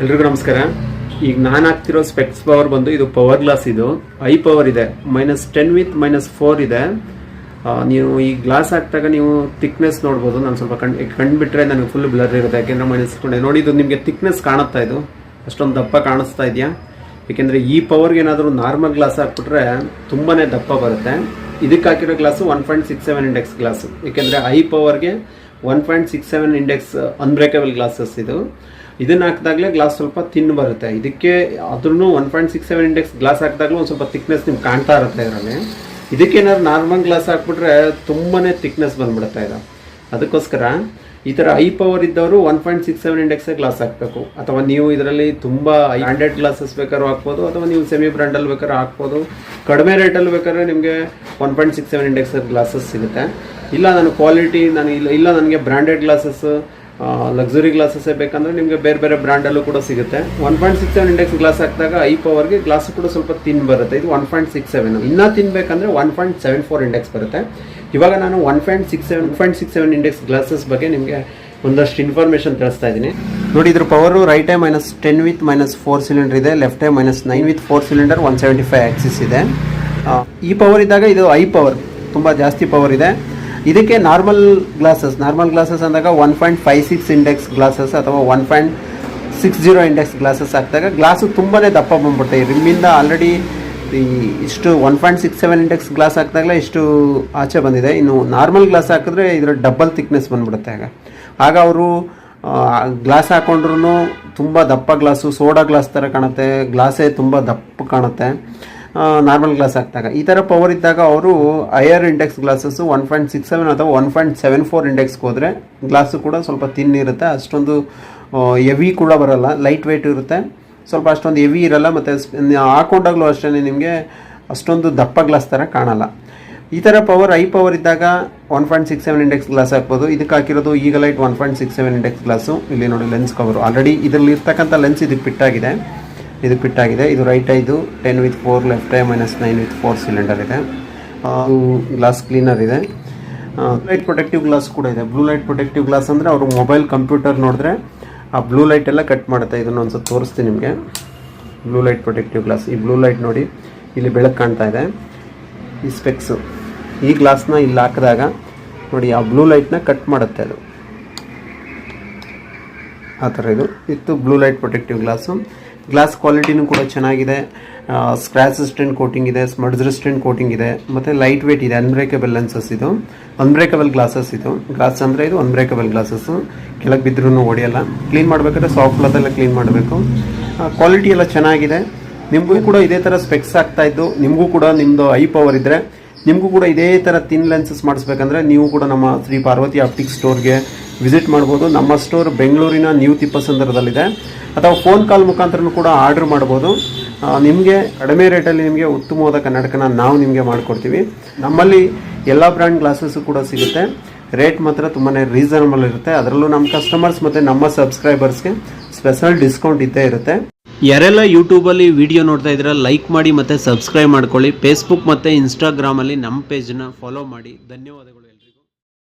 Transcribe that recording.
ಎಲ್ರಿಗೂ ನಮಸ್ಕಾರ. ಈಗ ನಾನು ಹಾಕ್ತಿರೋ ಸ್ಪೆಕ್ಸ್ ಪವರ್ ಬಂದು ಇದು ಪವರ್ ಗ್ಲಾಸ್. ಇದು ಐ ಪವರ್ ಇದೆ, -10 ವಿತ್ -4 ಇದೆ. ನೀವು ಈ ಗ್ಲಾಸ್ ಹಾಕಿದಾಗ ನೀವು ಥಿಕ್ನೆಸ್ ನೋಡ್ಬೋದು. ನಾನು ಸ್ವಲ್ಪ ಕಂಡುಬಿಟ್ರೆ ನನಗೆ ಫುಲ್ ಬ್ಲರ್ ಇರುತ್ತೆ, ಯಾಕೆಂದ್ರೆ -2 ನೋಡಿ. ಇದು ನಿಮಗೆ ಥಿಕ್ನೆಸ್ ಕಾಣುತ್ತಾ, ಇದು ಅಷ್ಟೊಂದು ದಪ್ಪ ಕಾಣಿಸ್ತಾ ಇದೆಯಾ? ಯಾಕೆಂದರೆ ಈ ಪವರ್ಗೆ ಏನಾದರೂ ನಾರ್ಮಲ್ ಗ್ಲಾಸ್ ಹಾಕ್ಬಿಟ್ರೆ ತುಂಬಾ ದಪ್ಪ ಬರುತ್ತೆ. ಇದಕ್ಕೆ ಹಾಕಿರೋ ಗ್ಲಾಸು 1.67 ಇಂಡೆಕ್ಸ್ ಗ್ಲಾಸು, ಯಾಕೆಂದರೆ ಐ ಪವರ್ಗೆ 1.67 ಇಂಡೆಕ್ಸ್ ಅನ್ಬ್ರೇಕಬಲ್ ಗ್ಲಾಸಸ್ ಇದು. ಇದನ್ನು ಹಾಕಿದಾಗಲೇ ಗ್ಲಾಸ್ ಸ್ವಲ್ಪ ತಿನ್ ಬರುತ್ತೆ. ಇದಕ್ಕೆ ಅದ್ರೂ 1.67 ಇಂಡೆಕ್ಸ್ ಗ್ಲಾಸ್ ಹಾಕಿದಾಗಲೂ ಒಂದು ಸ್ವಲ್ಪ ಥಿಕ್ನೆಸ್ ನಿಮ್ಗೆ ಕಾಣ್ತಾ ಇರುತ್ತೆ ಇದರಲ್ಲಿ. ಇದಕ್ಕೇನಾದ್ರು ನಾರ್ಮಲ್ ಗ್ಲಾಸ್ ಹಾಕ್ಬಿಟ್ರೆ ತುಂಬಾ ಥಿಕ್ನೆಸ್ ಬಂದ್ಬಿಡುತ್ತೆ ಇದು. ಅದಕ್ಕೋಸ್ಕರ ಈ ಥರ ಐ ಪವರ್ ಇದ್ದವರು 1.67 ಇಂಡೆಕ್ಸ್ ಗ್ಲಾಸ್ ಹಾಕಬೇಕು. ಅಥವಾ ನೀವು ಇದರಲ್ಲಿ ತುಂಬ ಬ್ರ್ಯಾಂಡೆಡ್ ಗ್ಲಾಸಸ್ ಬೇಕಾದ್ರೂ ಹಾಕ್ಬೋದು, ಅಥವಾ ನೀವು ಸೆಮಿ ಬ್ರ್ಯಾಂಡಲ್ಲಿ ಬೇಕಾದ್ರೂ ಹಾಕ್ಬೋದು. ಕಡಿಮೆ ರೇಟಲ್ಲಿ ಬೇಕಾದ್ರೆ ನಿಮಗೆ 1.67 ಇಂಡೆಕ್ಸ್ ಗ್ಲಾಸಸ್ ಸಿಗುತ್ತೆ. ಇಲ್ಲ ನಾನು ಕ್ವಾಲಿಟಿ ಇಲ್ಲ ನನಗೆ ಬ್ರ್ಯಾಂಡೆಡ್ ಗ್ಲಾಸಸ್ ಲಕ್ಸುರಿ ಗ್ಲಾಸಸ್ಸೇ ಬೇಕಂದ್ರೆ ನಿಮಗೆ ಬೇರೆ ಬೇರೆ ಬ್ರ್ಯಾಂಡಲ್ಲೂ ಕೂಡ ಸಿಗುತ್ತೆ. 1.67 ಇಂಡೆಕ್ಸ್ ಗ್ಲಾಸ್ ಹಾಕಿದಾಗ ಐ ಪವರ್ಗೆ ಗ್ಲಾಸ್ ಕೂಡ ಸ್ವಲ್ಪ ತಿನ್ ಬರುತ್ತೆ. ಇದು 1.67. ಇನ್ನೂ ತಿನ್ಬೇಕಂದ್ರೆ 1.74 ಇಂಡೆಕ್ಸ್ ಬರುತ್ತೆ. ಇವಾಗ ನಾನು 1.67 ಇಂಡೆಕ್ಸ್ ಗ್ಲಾಸಸ್ ಬಗ್ಗೆ ನಿಮಗೆ ಒಂದಷ್ಟು ಇನ್ಫಾರ್ಮೇಷನ್ ತಿಳಿಸ್ತಾ ಇದ್ದೀನಿ. ನೋಡಿ, ಇದ್ರ ಪವರು ರೈಟ್ -10 ವಿತ್ -4 ಸಿಲಿಂಡರ್ ಇದೆ, ಲೆಫ್ಟ್ -9 ವಿತ್ 4 ಸಿಲಿಂಡರ್ 175 ಆಕ್ಸಿಸ್ ಇದೆ. ಈ ಪವರ್ ಇದ್ದಾಗ ಇದು ಐ ಪವರ್, ತುಂಬ ಜಾಸ್ತಿ ಪವರ್ ಇದೆ. ಇದಕ್ಕೆ ನಾರ್ಮಲ್ ಗ್ಲಾಸಸ್ ಅಂದಾಗ 1.56 ಇಂಡೆಕ್ಸ್ ಗ್ಲಾಸಸ್ ಅಥವಾ 1.60 ಇಂಡೆಕ್ಸ್ ಗ್ಲಾಸಸ್ ಹಾಕಿದಾಗ ಗ್ಲಾಸು ತುಂಬಾ ದಪ್ಪ ಬಂದ್ಬಿಡುತ್ತೆ. ರಿಮ್ಮಿಂದ ಆಲ್ರೆಡಿ ಇಷ್ಟು 1.67 ಇಂಡೆಕ್ಸ್ ಗ್ಲಾಸ್ ಹಾಕಿದಾಗಲೇ ಇಷ್ಟು ಆಚೆ ಬಂದಿದೆ. ಇನ್ನು ನಾರ್ಮಲ್ ಗ್ಲಾಸ್ ಹಾಕಿದ್ರೆ ಇದರ ಡಬಲ್ ಥಿಕ್ನೆಸ್ ಬಂದ್ಬಿಡುತ್ತೆ. ಆಗ ಅವರು ಗ್ಲಾಸ್ ಹಾಕೊಂಡ್ರು ತುಂಬ ದಪ್ಪ ಗ್ಲಾಸು, ಸೋಡಾ ಗ್ಲಾಸ್ ಥರ ಕಾಣುತ್ತೆ, ಗ್ಲಾಸೇ ತುಂಬ ದಪ್ಪ ಕಾಣುತ್ತೆ ನಾರ್ಮಲ್ ಗ್ಲಾಸ್ ಹಾಕಿದಾಗ. ಈ ಥರ ಪವರ್ ಇದ್ದಾಗ ಅವರು ಹೈಯರ್ ಇಂಡೆಕ್ಸ್ ಗ್ಲಾಸಸ್ಸು 1.67 ಅಥವಾ 1.74 ಇಂಡೆಕ್ಸ್ಗೆ ಹೋದರೆ ಗ್ಲಾಸು ಕೂಡ ಸ್ವಲ್ಪ ತಿನ್ನಿರುತ್ತೆ. ಅಷ್ಟೊಂದು ಹೆವಿ ಕೂಡ ಬರೋಲ್ಲ, ಲೈಟ್ ವೆಯ್ಟ್ ಇರುತ್ತೆ, ಸ್ವಲ್ಪ ಅಷ್ಟೊಂದು ಹೆವಿ ಇರೋಲ್ಲ. ಮತ್ತು ಹಾಕೊಂಡಾಗಲೂ ಅಷ್ಟೇ ನಿಮಗೆ ಅಷ್ಟೊಂದು ದಪ್ಪ ಗ್ಲಾಸ್ ಥರ ಕಾಣಲ್ಲ. ಈ ಥರ ಪವರ್ ಐ ಪವರ್ ಇದ್ದಾಗ 1.67 ಇಂಡೆಕ್ಸ್ ಗ್ಲಾಸ್ ಹಾಕ್ಬೋದು. ಇದಕ್ಕೆ ಹಾಕಿರೋದು ಈಗಲೈಟ್ 1.67 ಇಂಡೆಕ್ಸ್ ಗ್ಲಾಸು. ಇಲ್ಲಿ ನೋಡಿ ಲೆನ್ಸ್ ಕವರು, ಆಲ್ರೆಡಿ ಇದರಲ್ಲಿ ಇರ್ತಕ್ಕಂಥ ಲೆನ್ಸ್ ಇದಕ್ಕೆ ಫಿಟ್ಟಾಗಿದೆ. ಇದು right 10 with 4, left -9 with 4 cylinder ಇದೆ. ಗ್ಲಾಸ್ ಕ್ಲೀನರ್ ಇದೆ. ಲೈಟ್ ಪ್ರೊಟೆಕ್ಟಿವ್ ಗ್ಲಾಸ್ ಕೂಡ ಇದೆ. ಬ್ಲೂ ಲೈಟ್ ಪ್ರೊಟೆಕ್ಟಿವ್ ಗ್ಲಾಸ್ ಅಂದರೆ ಅವರು ಮೊಬೈಲ್ ಕಂಪ್ಯೂಟರ್ ನೋಡಿದ್ರೆ ಆ ಬ್ಲೂ ಲೈಟ್ ಎಲ್ಲ ಕಟ್ ಮಾಡುತ್ತೆ. ಇದನ್ನು ಒಂದು ಸ್ವಲ್ಪ ತೋರಿಸ್ತೀನಿ ನಿಮಗೆ. ಬ್ಲೂ ಲೈಟ್ ಪ್ರೊಟೆಕ್ಟಿವ್ ಗ್ಲಾಸ್, ಈ ಬ್ಲೂ ಲೈಟ್ ನೋಡಿ ಇಲ್ಲಿ ಬೆಳಕು ಕಾಣ್ತಾ ಇದೆ. ಈ ಸ್ಪೆಕ್ಸು ಈ ಗ್ಲಾಸ್ನ ಇಲ್ಲಿ ಹಾಕಿದಾಗ ನೋಡಿ ಆ ಬ್ಲೂ ಲೈಟ್ನ ಕಟ್ ಮಾಡುತ್ತೆ. ಅದು ಆ ಥರ ಇತ್ತು blue light protective glass. Glass ಕ್ವಾಲಿಟಿನೂ ಕೂಡ ಚೆನ್ನಾಗಿದೆ. ಸ್ಕ್ರ್ಯಾಚ್ ರೆಸಿಸ್ಟೆಂಟ್ ಕೋಟಿಂಗ್ ಇದೆ, ಸ್ಮಡ್ಜ್ ರೆಸಿಸ್ಟೆಂಟ್ ಕೋಟಿಂಗ್ ಇದೆ, ಮತ್ತು ಲೈಟ್ ವೇಟ್ ಇದೆ. ಅನ್ಬ್ರೇಕಬಲ್ ಲೆನ್ಸಸ್ ಇದು, ಅನ್ಬ್ರೇಕಬಲ್ ಗ್ಲಾಸಸ್ ಇದು. ಗ್ಲಾಸ್ ಅಂದರೆ ಇದು ಅನ್ಬ್ರೇಕಬಲ್ ಗ್ಲಾಸಸ್ಸು, ಕೆಳಗೆ ಬಿದ್ದರೂ ಹೊಡೆಯಲ್ಲ. ಕ್ಲೀನ್ ಮಾಡಬೇಕಾದ್ರೆ ಸಾಫ್ಟ್ ಕ್ಲಾತೆಲ್ಲ ಕ್ಲೀನ್ ಮಾಡಬೇಕು. ಕ್ವಾಲಿಟಿ ಎಲ್ಲ ಚೆನ್ನಾಗಿದೆ. ನಿಮಗೂ ಕೂಡ ಇದೇ ಥರ ಸ್ಪೆಕ್ಸ್ ಆಗ್ತಾಯಿದ್ದು, ನಿಮಗೂ ಕೂಡ ನಿಮ್ಮದು ಐ ಪವರ್ ಇದ್ದರೆ ನಿಮಗೂ ಕೂಡ ಇದೇ ಥರ ತಿನ್ ಲೆನ್ಸಸ್ ಮಾಡಿಸ್ಬೇಕಂದ್ರೆ ನೀವು ಕೂಡ ನಮ್ಮ ಶ್ರೀ ಪಾರ್ವತಿ ಆಪ್ಟಿಕ್ಸ್ ಸ್ಟೋರ್ಗೆ ವಿಸಿಟ್ ಮಾಡ್ಬೋದು. ನಮ್ಮ ಸ್ಟೋರ್ ಬೆಂಗಳೂರಿನ ನ್ಯೂ ತಿಪ್ಪಸಂದ್ರದಲ್ಲಿದೆ. ಅಥವಾ ಫೋನ್ ಕಾಲ್ ಮುಖಾಂತರನೂ ಕೂಡ ಆರ್ಡರ್ ಮಾಡ್ಬೋದು. ನಿಮಗೆ ಕಡಿಮೆ ರೇಟಲ್ಲಿ ನಿಮಗೆ ಉತ್ತಮವಾದ ಕನ್ನಡಕನ ನಾವು ನಿಮಗೆ ಮಾಡಿಕೊಡ್ತೀವಿ. ನಮ್ಮಲ್ಲಿ ಎಲ್ಲ ಬ್ರ್ಯಾಂಡ್ ಗ್ಲಾಸಸ್ಸು ಕೂಡ ಸಿಗುತ್ತೆ. ರೇಟ್ ಮಾತ್ರ ತುಂಬಾ ರೀಸನಬಲ್ ಇರುತ್ತೆ. ಅದರಲ್ಲೂ ನಮ್ಮ ಕಸ್ಟಮರ್ಸ್ ಮತ್ತು ನಮ್ಮ ಸಬ್ಸ್ಕ್ರೈಬರ್ಸ್ಗೆ ಸ್ಪೆಷಲ್ ಡಿಸ್ಕೌಂಟ್ ಇದ್ದೇ ಇರುತ್ತೆ. ಯಾರೆಲ್ಲ ಯೂಟ್ಯೂಬಲ್ಲಿ ವಿಡಿಯೋ ನೋಡ್ತಾ ಇದ್ದೀರಾ, ಲೈಕ್ ಮಾಡಿ ಮತ್ತು ಸಬ್ಸ್ಕ್ರೈಬ್ ಮಾಡ್ಕೊಳ್ಳಿ. ಫೇಸ್ಬುಕ್ ಮತ್ತು ಇನ್ಸ್ಟಾಗ್ರಾಮಲ್ಲಿ ನಮ್ಮ ಪೇಜನ್ನ ಫಾಲೋ ಮಾಡಿ. ಧನ್ಯವಾದಗಳು.